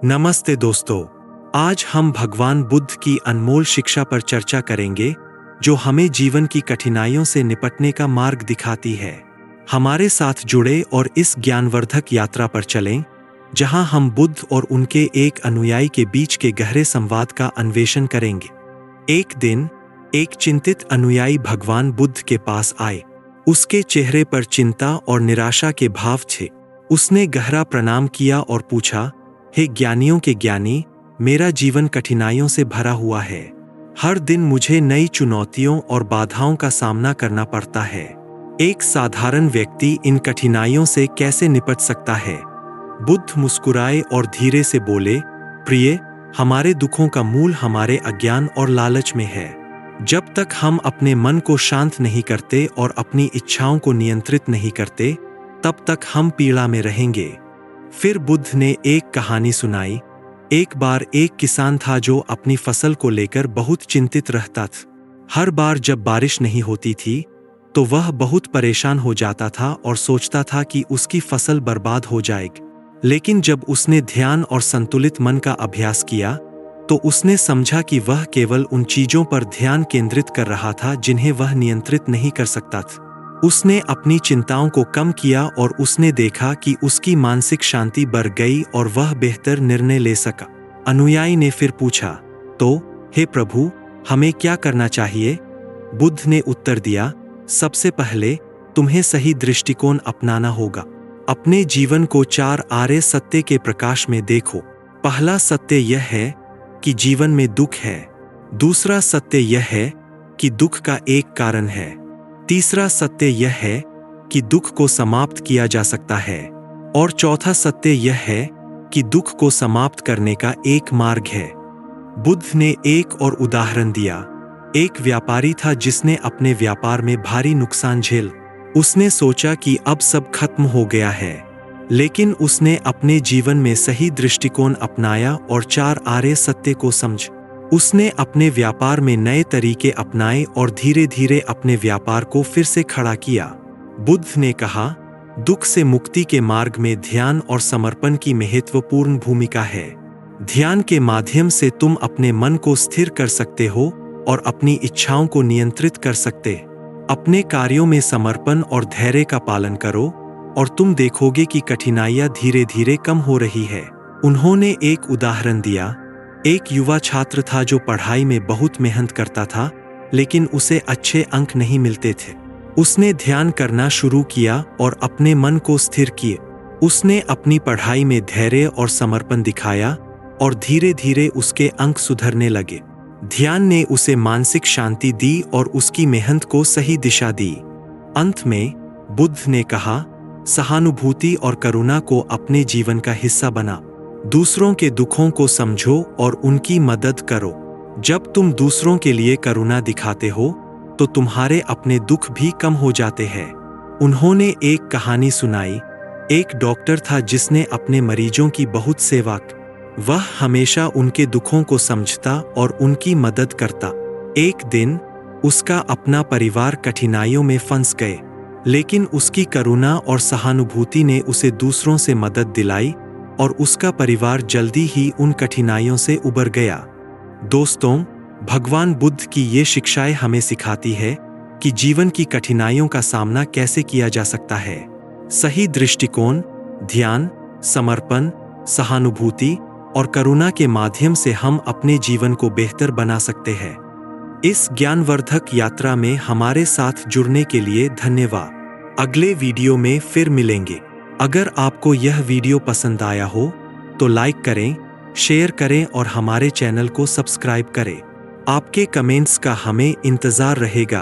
नमस्ते दोस्तों, आज हम भगवान बुद्ध की अनमोल शिक्षा पर चर्चा करेंगे जो हमें जीवन की कठिनाइयों से निपटने का मार्ग दिखाती है। हमारे साथ जुड़े और इस ज्ञानवर्धक यात्रा पर चलें, जहां हम बुद्ध और उनके एक अनुयायी के बीच के गहरे संवाद का अन्वेषण करेंगे। एक दिन एक चिंतित अनुयायी भगवान बुद्ध के पास आए। उसके चेहरे पर चिंता और निराशा के भाव थे। उसने गहरा प्रणाम किया और पूछा, हे ज्ञानियों के ज्ञानी, मेरा जीवन कठिनाइयों से भरा हुआ है। हर दिन मुझे नई चुनौतियों और बाधाओं का सामना करना पड़ता है। एक साधारण व्यक्ति इन कठिनाइयों से कैसे निपट सकता है? बुद्ध मुस्कुराए और धीरे से बोले, प्रिय, हमारे दुखों का मूल हमारे अज्ञान और लालच में है। जब तक हम अपने मन को शांत नहीं करते और अपनी इच्छाओं को नियंत्रित नहीं करते, तब तक हम पीड़ा में रहेंगे। फिर बुद्ध ने एक कहानी सुनाई। एक बार एक किसान था जो अपनी फसल को लेकर बहुत चिंतित रहता था। हर बार जब बारिश नहीं होती थी तो वह बहुत परेशान हो जाता था और सोचता था कि उसकी फसल बर्बाद हो जाएगी। लेकिन जब उसने ध्यान और संतुलित मन का अभ्यास किया तो उसने समझा कि वह केवल उन चीजों पर ध्यान केंद्रित कर रहा था जिन्हें वह नियंत्रित नहीं कर सकता था। उसने अपनी चिंताओं को कम किया और उसने देखा कि उसकी मानसिक शांति बढ़ गई और वह बेहतर निर्णय ले सका। अनुयायी ने फिर पूछा, तो हे प्रभु, हमें क्या करना चाहिए? बुद्ध ने उत्तर दिया, सबसे पहले तुम्हें सही दृष्टिकोण अपनाना होगा। अपने जीवन को 4 आर्य सत्य के प्रकाश में देखो। पहला सत्य यह है कि जीवन में दुख है। दूसरा सत्य यह है कि दुख का एक कारण है। तीसरा सत्य यह है कि दुख को समाप्त किया जा सकता है। और चौथा सत्य यह है कि दुख को समाप्त करने का एक मार्ग है। बुद्ध ने एक और उदाहरण दिया। एक व्यापारी था जिसने अपने व्यापार में भारी नुकसान झेल। उसने सोचा कि अब सब खत्म हो गया है, लेकिन उसने अपने जीवन में सही दृष्टिकोण अपनाया और 4 आर्य सत्य को समझा। उसने अपने व्यापार में नए तरीके अपनाए और धीरे धीरे अपने व्यापार को फिर से खड़ा किया। बुद्ध ने कहा, दुख से मुक्ति के मार्ग में ध्यान और समर्पण की महत्वपूर्ण भूमिका है। ध्यान के माध्यम से तुम अपने मन को स्थिर कर सकते हो और अपनी इच्छाओं को नियंत्रित कर सकते। अपने कार्यों में समर्पण और धैर्य का पालन करो और तुम देखोगे कि कठिनाइयां धीरे धीरे कम हो रही है। उन्होंने एक उदाहरण दिया। एक युवा छात्र था जो पढ़ाई में बहुत मेहनत करता था, लेकिन उसे अच्छे अंक नहीं मिलते थे। उसने ध्यान करना शुरू किया और अपने मन को स्थिर किए। उसने अपनी पढ़ाई में धैर्य और समर्पण दिखाया और धीरे धीरे उसके अंक सुधरने लगे। ध्यान ने उसे मानसिक शांति दी और उसकी मेहनत को सही दिशा दी। अंत में बुद्ध ने कहा, सहानुभूति और करुणा को अपने जीवन का हिस्सा बना। दूसरों के दुखों को समझो और उनकी मदद करो। जब तुम दूसरों के लिए करुणा दिखाते हो तो तुम्हारे अपने दुख भी कम हो जाते हैं। उन्होंने एक कहानी सुनाई। एक डॉक्टर था जिसने अपने मरीजों की बहुत सेवा की। वह हमेशा उनके दुखों को समझता और उनकी मदद करता। एक दिन उसका अपना परिवार कठिनाइयों में फंस गए, लेकिन उसकी करुणा और सहानुभूति ने उसे दूसरों से मदद दिलाई और उसका परिवार जल्दी ही उन कठिनाइयों से उबर गया। दोस्तों, भगवान बुद्ध की ये शिक्षाएं हमें सिखाती है कि जीवन की कठिनाइयों का सामना कैसे किया जा सकता है। सही दृष्टिकोण, ध्यान, समर्पण, सहानुभूति और करुणा के माध्यम से हम अपने जीवन को बेहतर बना सकते हैं। इस ज्ञानवर्धक यात्रा में हमारे साथ जुड़ने के लिए धन्यवाद। अगले वीडियो में फिर मिलेंगे। अगर आपको यह वीडियो पसंद आया हो तो लाइक करें, शेयर करें और हमारे चैनल को सब्सक्राइब करें। आपके कमेंट्स का हमें इंतजार रहेगा।